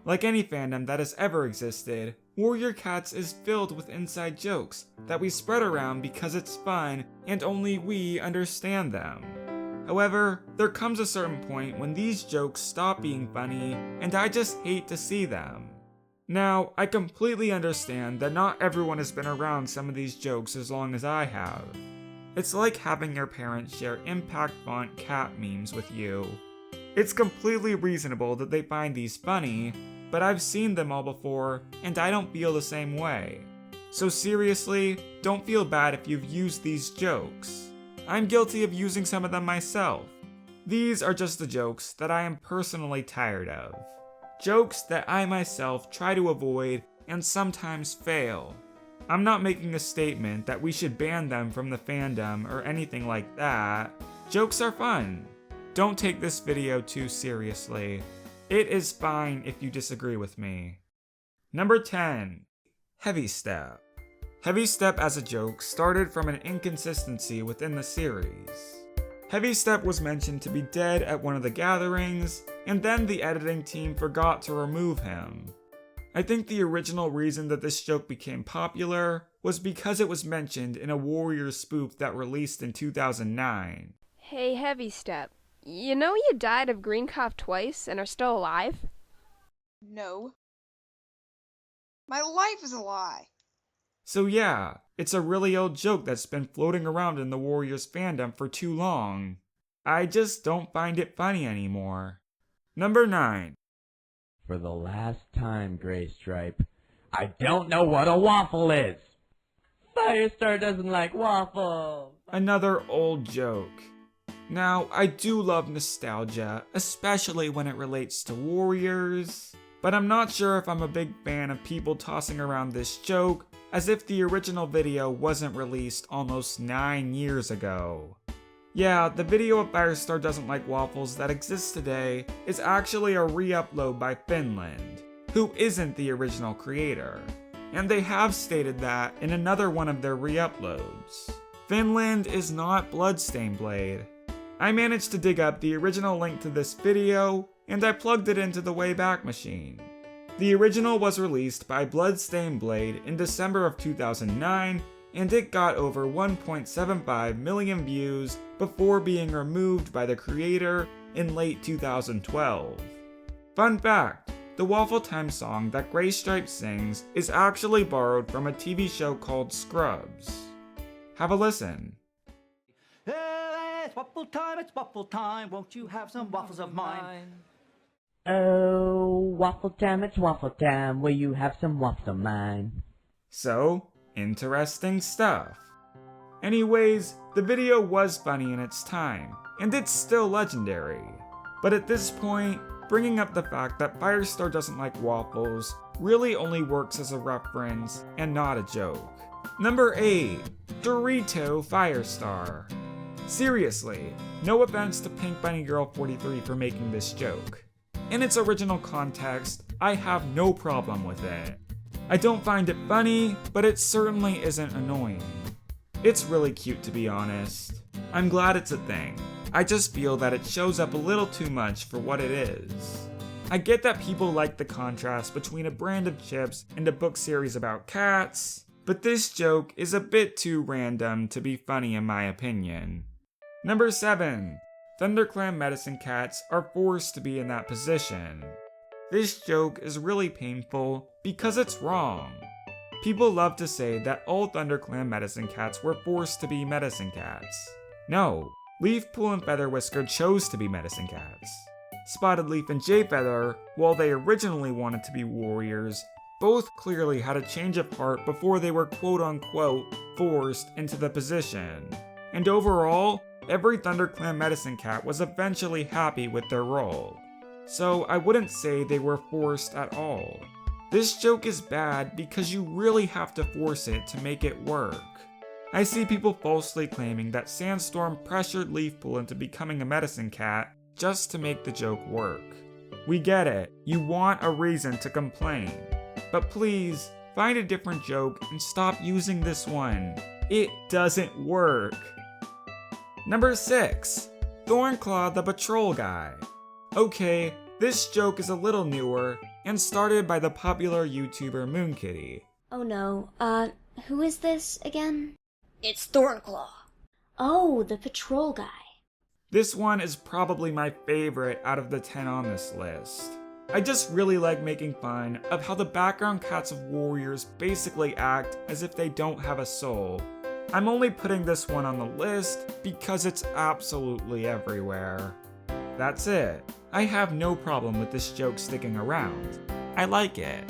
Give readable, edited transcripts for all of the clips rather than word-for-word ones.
Like any fandom that has ever existed, Warrior Cats is filled with inside jokes that we spread around because it's fun and only we understand them. However, there comes a certain point when these jokes stop being funny and I just hate to see them. Now, I completely understand that not everyone has been around some of these jokes as long as I have. It's like having your parents share impact font cat memes with you. It's completely reasonable that they find these funny, but I've seen them all before, and I don't feel the same way. So seriously, don't feel bad if you've used these jokes. I'm guilty of using some of them myself. These are just the jokes that I am personally tired of. Jokes that I myself try to avoid and sometimes fail. I'm not making a statement that we should ban them from the fandom or anything like that. Jokes are fun. Don't take this video too seriously. It is fine if you disagree with me. Number 10. Heavy Step. Heavy Step as a joke started from an inconsistency within the series. Heavy Step was mentioned to be dead at one of the gatherings, and then the editing team forgot to remove him. I think the original reason that this joke became popular was because it was mentioned in a Warriors spoof that released in 2009. Hey, Heavy Step. You know you died of green cough twice and are still alive? No. My life is a lie. So yeah, it's a really old joke that's been floating around in the Warriors fandom for too long. I just don't find it funny anymore. Number 9. For the last time, Gray Stripe, I don't know what a waffle is. Firestar doesn't like waffles. Another old joke. Now, I do love nostalgia, especially when it relates to Warriors, but I'm not sure if I'm a big fan of people tossing around this joke as if the original video wasn't released almost 9 years ago. Yeah, the video of Firestar Doesn't Like Waffles that exists today is actually a re-upload by Finland, who isn't the original creator, and they have stated that in another one of their re-uploads. Finland is not Bloodstained Blade. I managed to dig up the original link to this video, and I plugged it into the Wayback Machine. The original was released by Bloodstained Blade in December of 2009, and it got over 1.75 million views before being removed by the creator in late 2012. Fun fact, the Waffle Time song that Gray Stripe sings is actually borrowed from a TV show called Scrubs. Have a listen. It's waffle time, won't you have some waffles of mine? Oh, waffle time, it's waffle time, will you have some waffles of mine? So, interesting stuff. Anyways, the video was funny in its time, and it's still legendary. But at this point, bringing up the fact that Firestar Doesn't Like Waffles really only works as a reference and not a joke. Number 8. Dorito Firestar. Seriously, no offense to Pink Bunny Girl 43 for making this joke. In its original context, I have no problem with it. I don't find it funny, but it certainly isn't annoying. It's really cute, to be honest. I'm glad it's a thing. I just feel that it shows up a little too much for what it is. I get that people like the contrast between a brand of chips and a book series about cats, but this joke is a bit too random to be funny in my opinion. Number 7. ThunderClan medicine cats are forced to be in that position. This joke is really painful because it's wrong. People love to say that all ThunderClan medicine cats were forced to be medicine cats. No, Leaf, Pool, and Featherwhisker chose to be medicine cats. Spotted Leaf and Jayfeather, while they originally wanted to be warriors, both clearly had a change of heart before they were quote-unquote forced into the position. And overall, every ThunderClan medicine cat was eventually happy with their role. So I wouldn't say they were forced at all. This joke is bad because you really have to force it to make it work. I see people falsely claiming that Sandstorm pressured Leafpool into becoming a medicine cat just to make the joke work. We get it, you want a reason to complain. But please, find a different joke and stop using this one. It doesn't work. Number 6. Thornclaw the Patrol Guy. Okay, this joke is a little newer, and started by the popular YouTuber Moonkitti. Oh no, who is this again? It's Thornclaw. Oh, the patrol guy. This one is probably my favorite out of the 10 on this list. I just really like making fun of how the background cats of warriors basically act as if they don't have a soul. I'm only putting this one on the list because it's absolutely everywhere. That's it. I have no problem with this joke sticking around. I like it.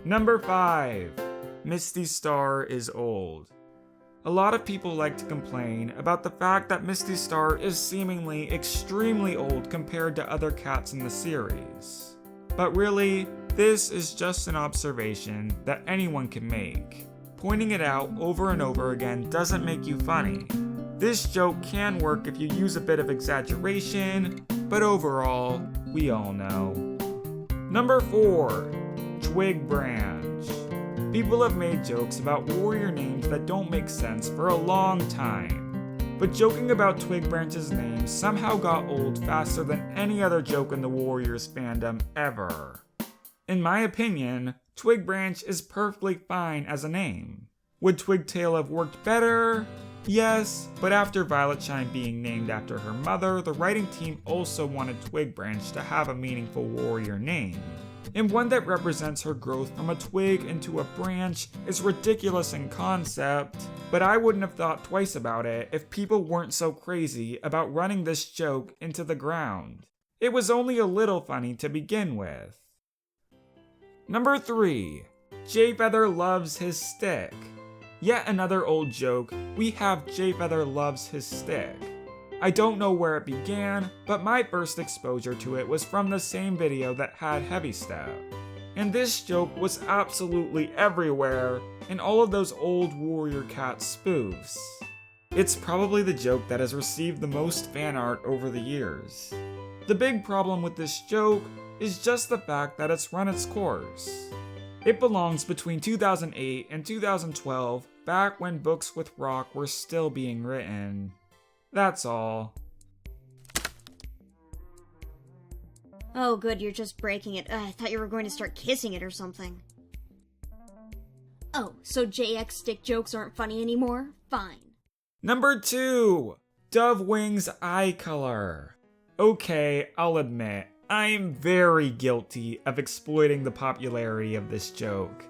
Number 5. Misty Star is old. A lot of people like to complain about the fact that Misty Star is seemingly extremely old compared to other cats in the series. But really, this is just an observation that anyone can make. Pointing it out over and over again doesn't make you funny. This joke can work if you use a bit of exaggeration, but overall, we all know. Number 4. Twig Branch. People have made jokes about warrior names that don't make sense for a long time. But joking about Twig Branch's name somehow got old faster than any other joke in the Warriors fandom ever. In my opinion, Twig Branch is perfectly fine as a name. Would Twigtail have worked better? Yes, but after Violetshine being named after her mother, the writing team also wanted Twig Branch to have a meaningful warrior name. And one that represents her growth from a twig into a branch is ridiculous in concept, but I wouldn't have thought twice about it if people weren't so crazy about running this joke into the ground. It was only a little funny to begin with. Number 3. Jayfeather loves his stick. Yet another old joke, we have Jayfeather loves his stick. I don't know where it began, but my first exposure to it was from the same video that had Heavy Step. And this joke was absolutely everywhere in all of those old Warrior Cat spoofs. It's probably the joke that has received the most fan art over the years. The big problem with this joke is just the fact that it's run its course. It belongs between 2008 and 2012, back when books with Rock were still being written. That's all. Oh, good, you're just breaking it. I thought you were going to start kissing it or something. Oh, so JX stick jokes aren't funny anymore? Fine. Number 2. Dovewing's eye color. Okay, I'll admit, I'm very guilty of exploiting the popularity of this joke.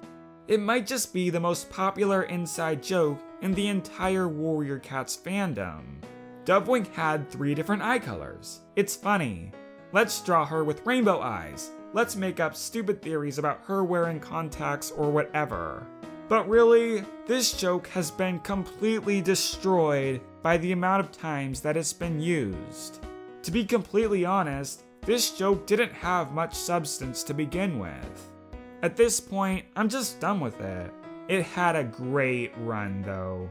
It might just be the most popular inside joke in the entire Warrior Cats fandom. Dovewing had 3 different eye colors. It's funny. Let's draw her with rainbow eyes. Let's make up stupid theories about her wearing contacts or whatever. But really, this joke has been completely destroyed by the amount of times that it's been used. To be completely honest, this joke didn't have much substance to begin with. At this point, I'm just done with it. It had a great run though.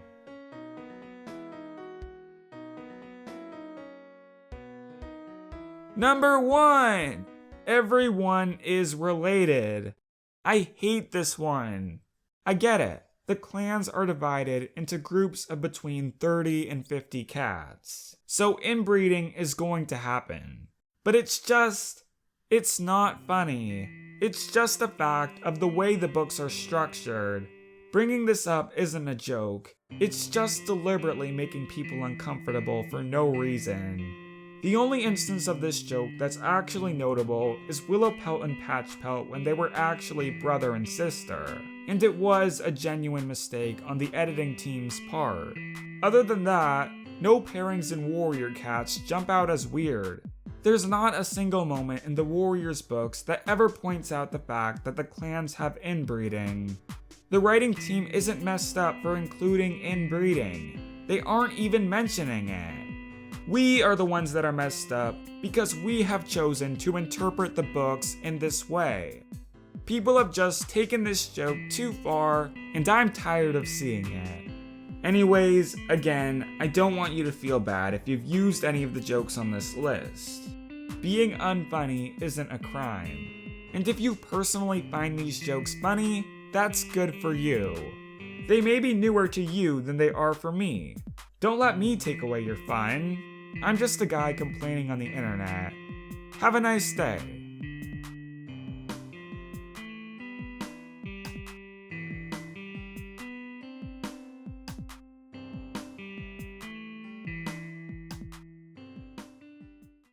Number 1! Everyone is related. I hate this one. I get it. The clans are divided into groups of between 30 and 50 cats. So inbreeding is going to happen. But it's not funny. It's just a fact of the way the books are structured. Bringing this up isn't a joke. It's just deliberately making people uncomfortable for no reason. The only instance of this joke that's actually notable is Willowpelt and Patchpelt when they were actually brother and sister, and it was a genuine mistake on the editing team's part. Other than that, no pairings in Warrior Cats jump out as weird. There's not a single moment in the Warriors books that ever points out the fact that the clans have inbreeding. The writing team isn't messed up for including inbreeding. They aren't even mentioning it. We are the ones that are messed up because we have chosen to interpret the books in this way. People have just taken this joke too far, and I'm tired of seeing it. Anyways, again, I don't want you to feel bad if you've used any of the jokes on this list. Being unfunny isn't a crime. And if you personally find these jokes funny, that's good for you. They may be newer to you than they are for me. Don't let me take away your fun. I'm just a guy complaining on the internet. Have a nice day.